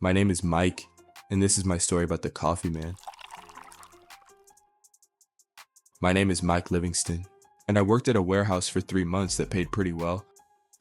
My name is Mike, and this is my story about the coffee man. My name is Mike Livingston, and I worked at a warehouse for 3 months that paid pretty well.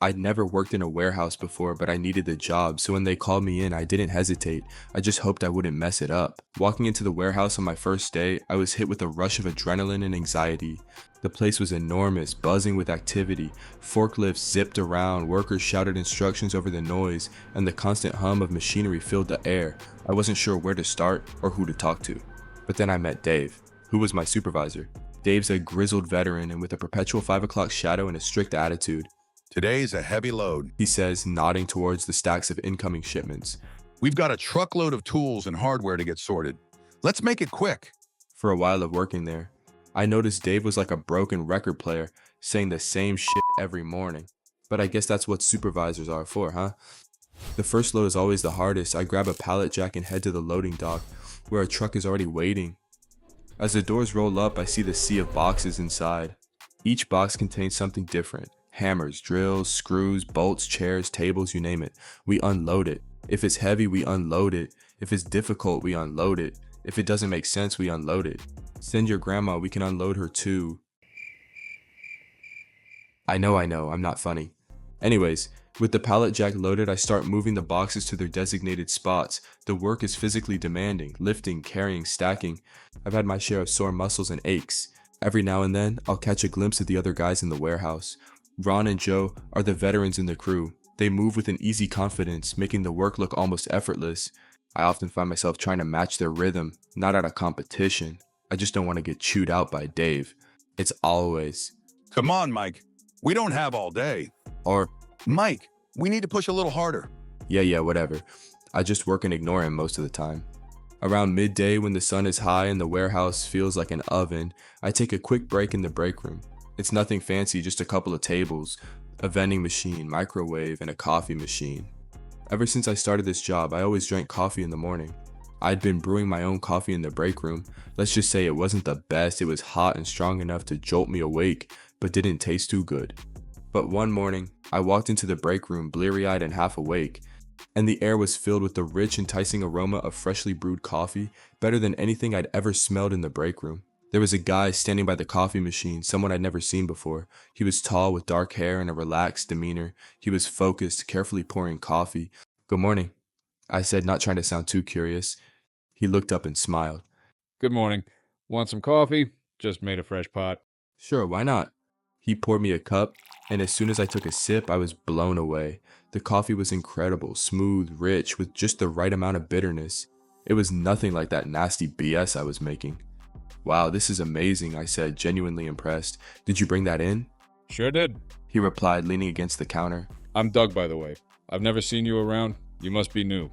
I'd never worked in a warehouse before, but I needed the job, so when they called me in, I didn't hesitate. I just hoped I wouldn't mess it up. Walking into the warehouse on my first day, I was hit with a rush of adrenaline and anxiety. The place was enormous, buzzing with activity. Forklifts zipped around, workers shouted instructions over the noise, and the constant hum of machinery filled the air. I wasn't sure where to start or who to talk to. But then I met Dave, who was my supervisor. Dave's a grizzled veteran and with a perpetual 5 o'clock shadow and a strict attitude. Today's a heavy load, He says, nodding towards the stacks of incoming shipments. We've got a truckload of tools and hardware to get sorted. Let's make it quick. For a while of working there, I noticed Dave was like a broken record player, saying the same shit every morning. But I guess that's what supervisors are for, huh? The first load is always the hardest. I grab a pallet jack and head to the loading dock, where a truck is already waiting. As the doors roll up, I see the sea of boxes inside. Each box contains something different. Hammers, drills, screws, bolts, chairs, tables, you name it. We unload it. If it's heavy, we unload it. If it's difficult, we unload it. If it doesn't make sense, we unload it. Send your grandma, we can unload her too. I know, I'm not funny. Anyways, with the pallet jack loaded, I start moving the boxes to their designated spots. The work is physically demanding, lifting, carrying, stacking. I've had my share of sore muscles and aches. Every now and then, I'll catch a glimpse of the other guys in the warehouse. Ron and Joe are the veterans in the crew. They move with an easy confidence, making the work look almost effortless. I often find myself trying to match their rhythm, not out of competition. I just don't want to get chewed out by Dave. It's always, Come on, Mike. We don't have all day. or, Mike, we need to push a little harder. yeah, whatever. I just work and ignore him most of the time. Around midday, when the sun is high and the warehouse feels like an oven, I take a quick break in the break room. It's nothing fancy, just a couple of tables, a vending machine, microwave, and a coffee machine. Ever since I started this job, I always drank coffee in the morning. I'd been brewing my own coffee in the break room. Let's just say it wasn't the best. It was hot and strong enough to jolt me awake, but didn't taste too good. But one morning, I walked into the break room bleary-eyed and half awake, and the air was filled with the rich, enticing aroma of freshly brewed coffee, better than anything I'd ever smelled in the break room. There was a guy standing by the coffee machine, someone I'd never seen before. He was tall with dark hair and a relaxed demeanor. He was focused, carefully pouring coffee. "Good morning," I said, not trying to sound too curious. He looked up and smiled. Good morning. Want some coffee? Just made a fresh pot. "Sure, why not?" He poured me a cup, and as soon as I took a sip, I was blown away. The coffee was incredible, smooth, rich, with just the right amount of bitterness. It was nothing like that nasty BS I was making. "Wow, this is amazing," I said, genuinely impressed. "Did you bring that in?" Sure did. He replied, leaning against the counter. I'm Doug, by the way. I've never seen you around. You must be new.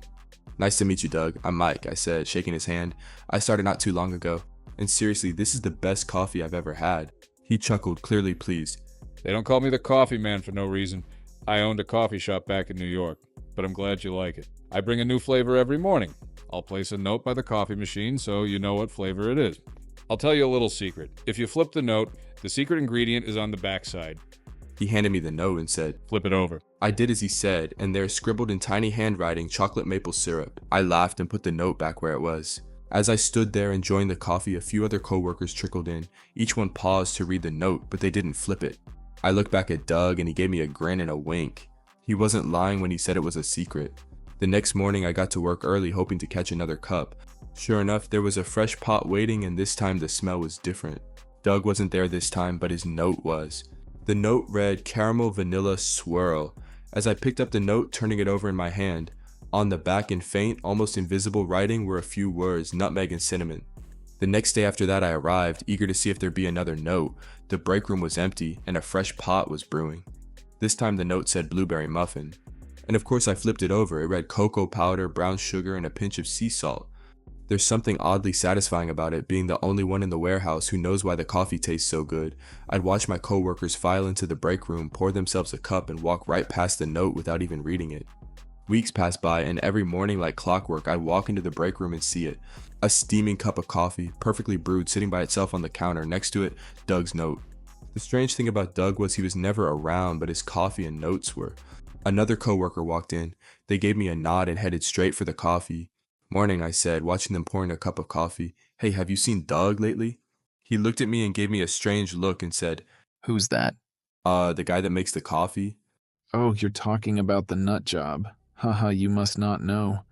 "Nice to meet you, Doug. I'm Mike," I said, shaking his hand. "I started not too long ago. And seriously, this is the best coffee I've ever had." He chuckled, clearly pleased. They don't call me the coffee man for no reason. I owned a coffee shop back in New York, but I'm glad you like it. I bring a new flavor every morning. I'll place a note by the coffee machine so you know what flavor it is. I'll tell you a little secret. If you flip the note, the secret ingredient is on the backside. He handed me the note and said, Flip it over. I did as he said, and there, scribbled in tiny handwriting, chocolate maple syrup. I laughed and put the note back where it was. As I stood there enjoying the coffee, a few other coworkers trickled in. Each one paused to read the note, but they didn't flip it. I looked back at Doug and he gave me a grin and a wink. He wasn't lying when he said it was a secret. The next morning I got to work early hoping to catch another cup. Sure enough, there was a fresh pot waiting, and this time the smell was different. Doug wasn't there this time, but his note was. The note read caramel vanilla swirl. As I picked up the note, turning it over in my hand, on the back in faint, almost invisible writing were a few words, nutmeg and cinnamon. The next day after that I arrived, eager to see if there'd be another note. The break room was empty, and a fresh pot was brewing. This time the note said blueberry muffin. And of course I flipped it over. It read cocoa powder, brown sugar, and a pinch of sea salt. There's something oddly satisfying about it, being the only one in the warehouse who knows why the coffee tastes so good. I'd watch my coworkers file into the break room, pour themselves a cup, and walk right past the note without even reading it. Weeks passed by, and every morning like clockwork, I'd walk into the break room and see it. A steaming cup of coffee, perfectly brewed, sitting by itself on the counter. Next to it, Doug's note. The strange thing about Doug was he was never around, but his coffee and notes were. Another coworker walked in. They gave me a nod and headed straight for the coffee. Morning, I said, watching them pouring a cup of coffee. Hey, have you seen Doug lately? He looked at me and gave me a strange look and said, Who's that? The guy that makes the coffee. Oh, you're talking about the nut job. Haha, you must not know.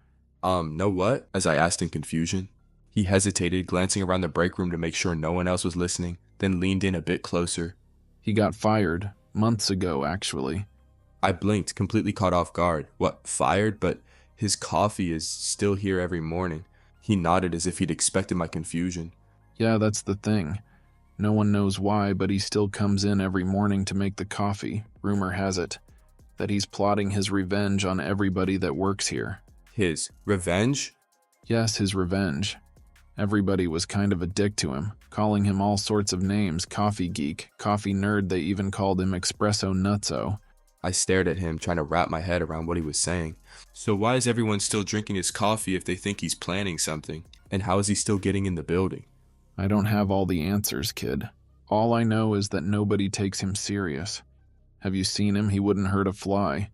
Know what? As I asked in confusion. He hesitated, glancing around the break room to make sure no one else was listening, then leaned in a bit closer. He got fired. Months ago, actually. I blinked, completely caught off guard. What, fired? But his coffee is still here every morning. He nodded as if he'd expected my confusion. Yeah, that's the thing. No one knows why, but he still comes in every morning to make the coffee. Rumor has it that he's plotting his revenge on everybody that works here. His revenge? Yes, his revenge. Everybody was kind of a dick to him, calling him all sorts of names, coffee geek, coffee nerd, they even called him espresso nutso. I stared at him, trying to wrap my head around what he was saying. So why is everyone still drinking his coffee if they think he's planning something? And how is he still getting in the building? I don't have all the answers, kid. All I know is that nobody takes him serious. Have you seen him? He wouldn't hurt a fly.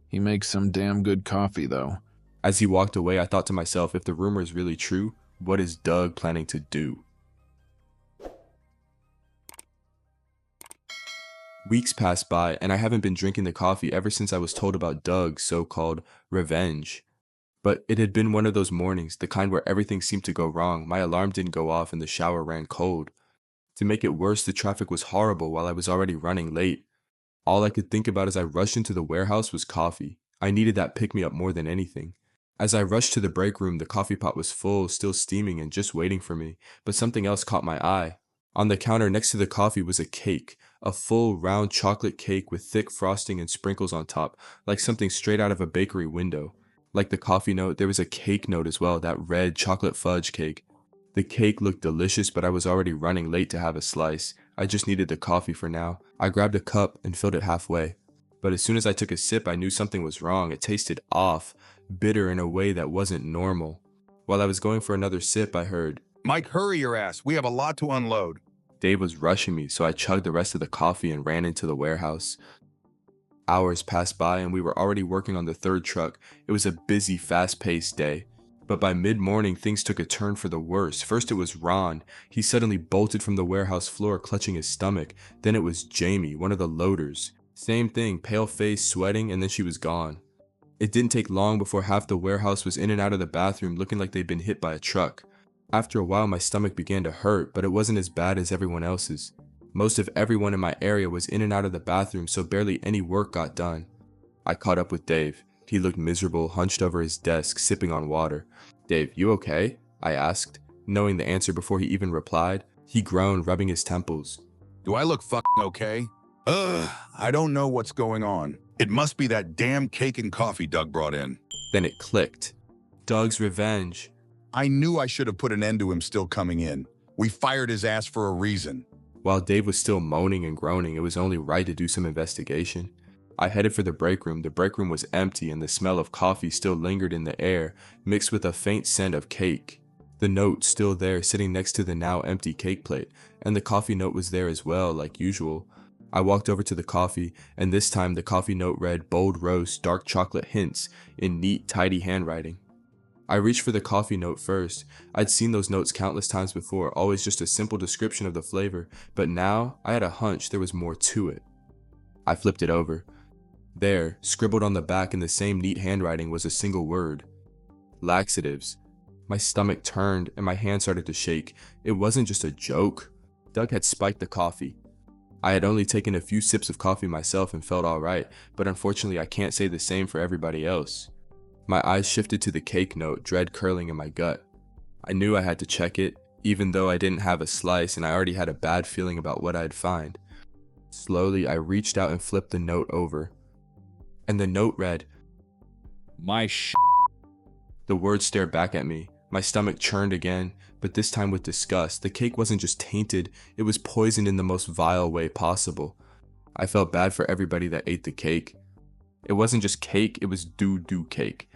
He makes some damn good coffee, though. As he walked away, I thought to myself, if the rumor is really true, what is Doug planning to do? Weeks passed by, and I haven't been drinking the coffee ever since I was told about Doug's so-called revenge. But it had been one of those mornings, the kind where everything seemed to go wrong. My alarm didn't go off and the shower ran cold. To make it worse, the traffic was horrible while I was already running late. All I could think about as I rushed into the warehouse was coffee. I needed that pick-me-up more than anything. As I rushed to the break room, the coffee pot was full, still steaming and just waiting for me, but something else caught my eye. On the counter next to the coffee was a cake, a full, round chocolate cake with thick frosting and sprinkles on top, like something straight out of a bakery window. Like the coffee note, there was a cake note as well, that red chocolate fudge cake. The cake looked delicious, but I was already running late to have a slice. I just needed the coffee for now. I grabbed a cup and filled it halfway. But as soon as I took a sip, I knew something was wrong. It tasted off, bitter in a way that wasn't normal. While I was going for another sip, I heard, Mike, hurry your ass. We have a lot to unload. Dave was rushing me, so I chugged the rest of the coffee and ran into the warehouse. Hours passed by and we were already working on the third truck. It was a busy, fast-paced day. But by mid-morning, things took a turn for the worse. First it was Ron. He suddenly bolted from the warehouse floor, clutching his stomach. Then it was Jamie, one of the loaders. Same thing, pale face, sweating, and then she was gone. It didn't take long before half the warehouse was in and out of the bathroom looking like they'd been hit by a truck. After a while, my stomach began to hurt, but it wasn't as bad as everyone else's. Most of everyone in my area was in and out of the bathroom, so barely any work got done. I caught up with Dave. He looked miserable, hunched over his desk, sipping on water. Dave, you okay? I asked, knowing the answer before he even replied. He groaned, rubbing his temples. Do I look fucking okay? I don't know what's going on. It must be that damn cake and coffee Doug brought in. Then it clicked. Doug's revenge. I knew I should have put an end to him still coming in. We fired his ass for a reason. While Dave was still moaning and groaning, it was only right to do some investigation. I headed for the break room. The break room was empty and the smell of coffee still lingered in the air, mixed with a faint scent of cake. The note still there, sitting next to the now empty cake plate, and the coffee note was there as well, like usual. I walked over to the coffee, and this time the coffee note read bold roast, dark chocolate hints in neat, tidy handwriting. I reached for the coffee note first. I'd seen those notes countless times before, always just a simple description of the flavor, but now I had a hunch there was more to it. I flipped it over. There, scribbled on the back in the same neat handwriting, was a single word. Laxatives. My stomach turned and my hand started to shake. It wasn't just a joke. Doug had spiked the coffee. I had only taken a few sips of coffee myself and felt alright, but unfortunately I can't say the same for everybody else. My eyes shifted to the cake note, dread curling in my gut. I knew I had to check it, even though I didn't have a slice and I already had a bad feeling about what I'd find. Slowly, I reached out and flipped the note over. And the note read, My sh**. The words stared back at me. My stomach churned again, but this time with disgust. The cake wasn't just tainted, it was poisoned in the most vile way possible. I felt bad for everybody that ate the cake. It wasn't just cake, it was doo-doo cake.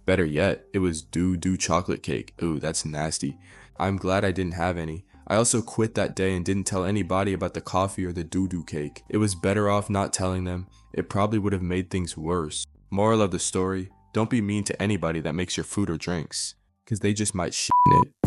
Better yet, it was doo-doo chocolate cake. Ooh, that's nasty. I'm glad I didn't have any. I also quit that day and didn't tell anybody about the coffee or the doo-doo cake. It was better off not telling them. it probably would have made things worse. Moral of the story, don't be mean to anybody that makes your food or drinks, cause they just might shit in it.